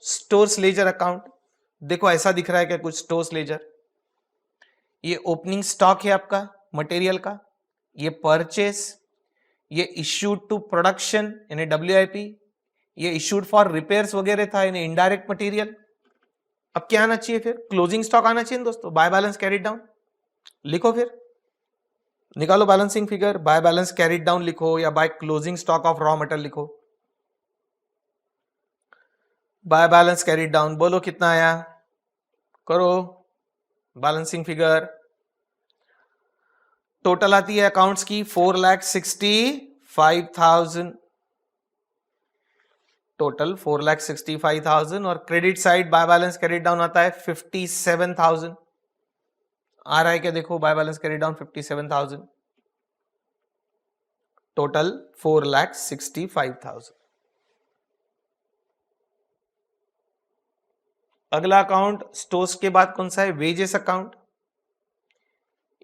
Stores ledger account, देखो ऐसा दिख रहा है क्या कुछ स्टोर्स लेजर, ये ओपनिंग स्टॉक है आपका मटेरियल का, ये परचेस, ये इश्यूड टू प्रोडक्शन यानी WIP, ये इश्यूड फॉर रिपेयर्स वगैरह था यानी इनडायरेक्ट मटेरियल। अब क्या आना चाहिए फिर, क्लोजिंग स्टॉक आना चाहिए दोस्तों, बाय बैलेंस कैरिड डाउन। लिखो फिर, निकालो balancing figure, bye balance carried down लिखो या by closing stock of raw material लिखो। बाय बैलेंस कैरिड डाउन बोलो कितना आया, करो बैलेंसिंग फिगर। टोटल आती है अकाउंट्स की 4,65,000, टोटल 4,65,000 और credit side by balance carried down आता है 57,000। आ रहा है क्या, देखो bye balance carried down 57,000, total 4,65,000। अगला अकाउंट स्टोर्स के बाद कौन सा है, वेजेस अकाउंट।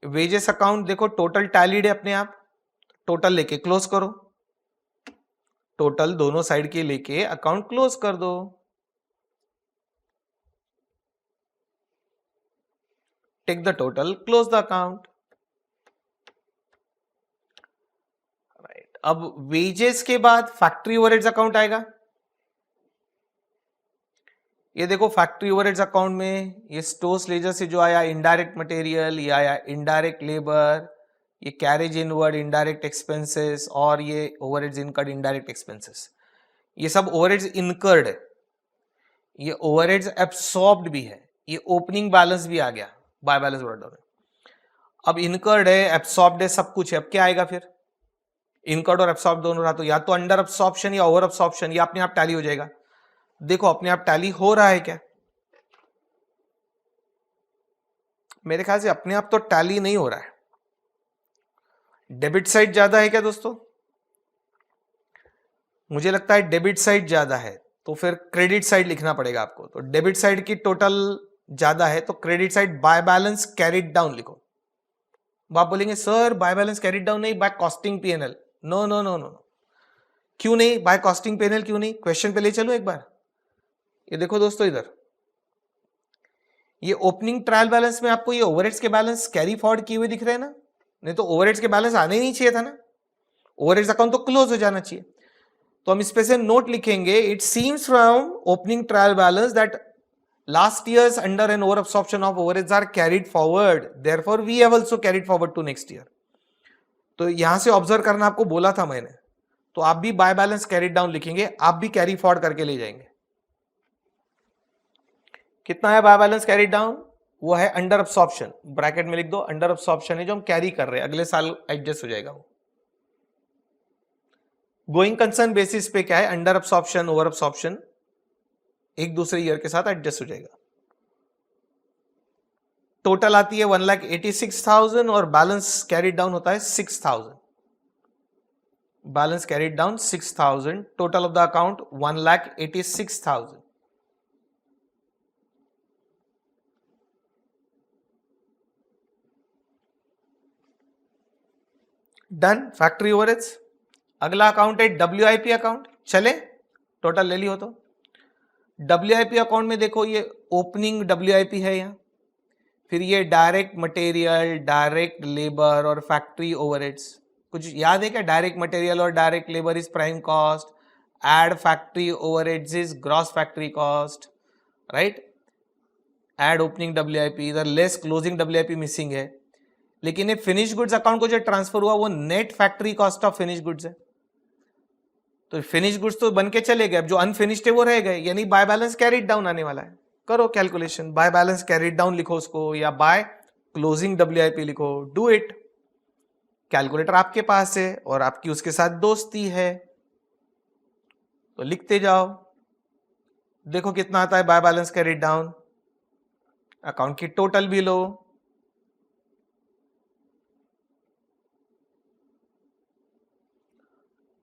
वेजेस अकाउंट देखो टोटल टैलीड है अपने आप, टोटल लेके क्लोज करो, टोटल दोनों साइड के लेके अकाउंट क्लोज कर दो। Take the total, close the account. Right, अब वेजेस के बाद फैक्ट्री ओवरहेड्स अकाउंट आएगा। ये देखो फैक्ट्री ओवरहेड्स अकाउंट में ये स्टोर्स लेजर से जो आया इनडायरेक्ट मटेरियल, ये आया इनडायरेक्ट लेबर, ये कैरेज इनवर्ड इनडायरेक्ट एक्सपेंसेस और ये ओवरहेड्स इनकर्ड इनडायरेक्ट एक्सपेंसेस, ये सब ओवरहेड्स इनकर्ड है, ये ओवरहेड्स एब्सॉर्ब्ड भी है, ये ओपनिंग बैलेंस भी आ गया बाय बैलेंस ऑर्डर में। अब इनकर्ड है एब्सॉर्ब्ड है सब कुछ है, अब क्या आएगा फिर, इनकर्ड और एब्सॉर्ब दोनों रहा तो या तो अंडर एब्सॉर्प्शन या ओवर एब्सॉर्प्शन, ये अपने आप टैली हो जाएगा। देखो अपने आप टैली हो रहा है क्या, मेरे ख्याल से अपने आप तो टैली नहीं हो रहा है। डेबिट साइड ज्यादा है क्या दोस्तों, मुझे लगता है डेबिट साइड ज्यादा है, तो फिर क्रेडिट साइड लिखना पड़ेगा आपको। तो डेबिट साइड की टोटल ज्यादा है तो credit side by balance carried down लिखो। आप बोलेंगे sir by balance carried down नहीं, by costing P&L। No no no no, क्यों नहीं, बाय कॉस्टिंग P&L क्यों नहीं, क्वेश्चन पे ले चलो एक बार। ये देखो दोस्तों इधर, ये ओपनिंग ट्रायल बैलेंस में आपको ये ओवरहेड्स के बैलेंस कैरी फॉरवर्ड किए हुए दिख रहे हैं ना, नहीं तो ओवरहेड्स के बैलेंस आने ही नहीं चाहिए था ना, ओवरहेड्स अकाउंट तो क्लोज हो जाना चाहिए। तो हम इस पे से नोट लिखेंगे, it seems from opening trial balance that last years under an over absorption of overheads are carried forward, therefore we have also carried forward to next year. तो यहां से ऑब्जर्व करना आपको बोला था मैंने, तो आप भी बाय बैलेंस कैरिड डाउन लिखेंगे, आप भी कैरी फॉरवर्ड करके ले जाएंगे। कितना है बाय बैलेंस कैरिड डाउन, वो है अंडर अब्सॉर्प्शन, ब्रैकेट में लिख दो अंडर अब्सॉर्प्शन है जो हम कैरी कर रहे हैं, अगले साल एडजस्ट हो जाएगा वो। गोइंग कंसर्न बेसिस पे क्या है, अंडर अब्सॉर्प्शन ओवर अब्सॉर्प्शन एक दूसरे ईयर के साथ एडजस्ट हो जाएगा। टोटल आती है 1,86,000 और बैलेंस कैरिड डाउन होता है 6,000, balance carried down 6,000, total of the account 1,86,000। Done factory overheads. अगला अकाउंट है WIP अकाउंट, चले टोटल ले ली हो तो। WIP अकाउंट में देखो ये ओपनिंग WIP है यहाँ, फिर ये डायरेक्ट मटेरियल, डायरेक्ट लेबर और फैक्ट्री ओवरहेड्स। कुछ याद है क्या, डायरेक्ट मटेरियल और direct labour is prime cost, add factory overheads is gross factory cost, right. Add opening WIP, इधर लेस क्लोजिंग WIP मिसिंग है, लेकिन ये फिनिश गुड्स अकाउंट को जो ट्रांसफर हुआ वो net factory cost of finish goods है, तो फिनिश गुड्स तो बन के चले गए, अब जो अनफिनिश्ड है वो रह गए, यानी बाय बैलेंस कैरिड डाउन आने वाला है। करो calculation, bye balance carried down लिखो उसको या बाय क्लोजिंग WIP लिखो, डू इट। कैलकुलेटर आपके पास है और आपकी उसके साथ दोस्ती है, तो लिखते जाओ। देखो कितना आता है bye balance carried down, account की टोटल भी लो,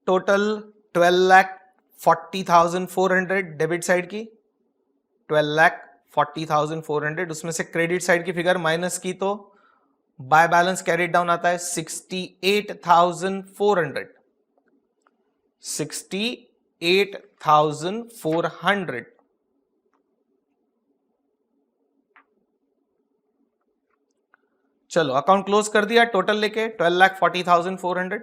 टोटल 12,40,400 डेबिट साइड की, 12,40,400, उसमें से क्रेडिट साइड की फिगर माइनस की तो बाय बैलेंस कैरिड डाउन आता है 68,400, 68,400। चलो अकाउंट क्लोज कर दिया टोटल लेके 12,40,400।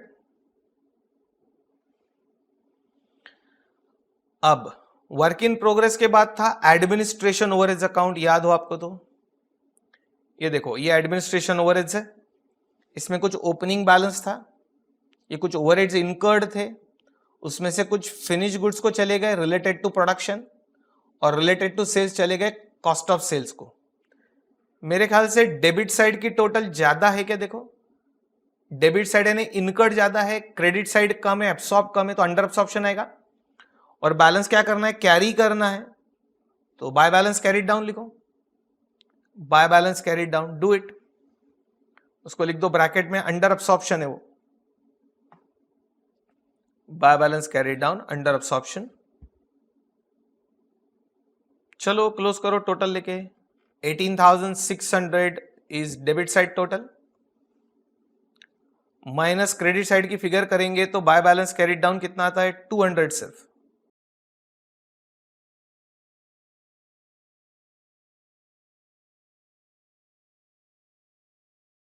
अब वर्क इन प्रोग्रेस के बाद था एडमिनिस्ट्रेशन ओवरहेड्स अकाउंट, याद हो आपको तो। ये देखो ये एडमिनिस्ट्रेशन ओवरहेड्स है, इसमें कुछ ओपनिंग बैलेंस था, ये कुछ ओवरहेड्स इनकर्ड थे, उसमें से कुछ फिनिश गुड्स को चले गए रिलेटेड टू प्रोडक्शन और रिलेटेड टू सेल्स चले गए कॉस्ट ऑफ सेल्स को। मेरे ख्याल से डेबिट साइड की टोटल ज्यादा है क्या, देखो डेबिट साइड यानी इनकर्ड ज्यादा है, क्रेडिट साइड कम है, एब्सॉर्ब कम है, तो अंडर एब्सॉर्प्शन आएगा। और बैलेंस क्या करना है, कैरी करना है, तो बाय बैलेंस कैरीड डाउन लिखो, by balance carried down, do it, उसको लिख दो ब्रैकेट में, अंडर एब्सॉर्प्शन है वो, by balance carried down under absorption. चलो क्लोज करो टोटल लेके, 18,600 is debit side total, minus credit side की फिगर करेंगे तो बाय बैलेंस कैरीड डाउन कितना आता है 200 सिर्फ,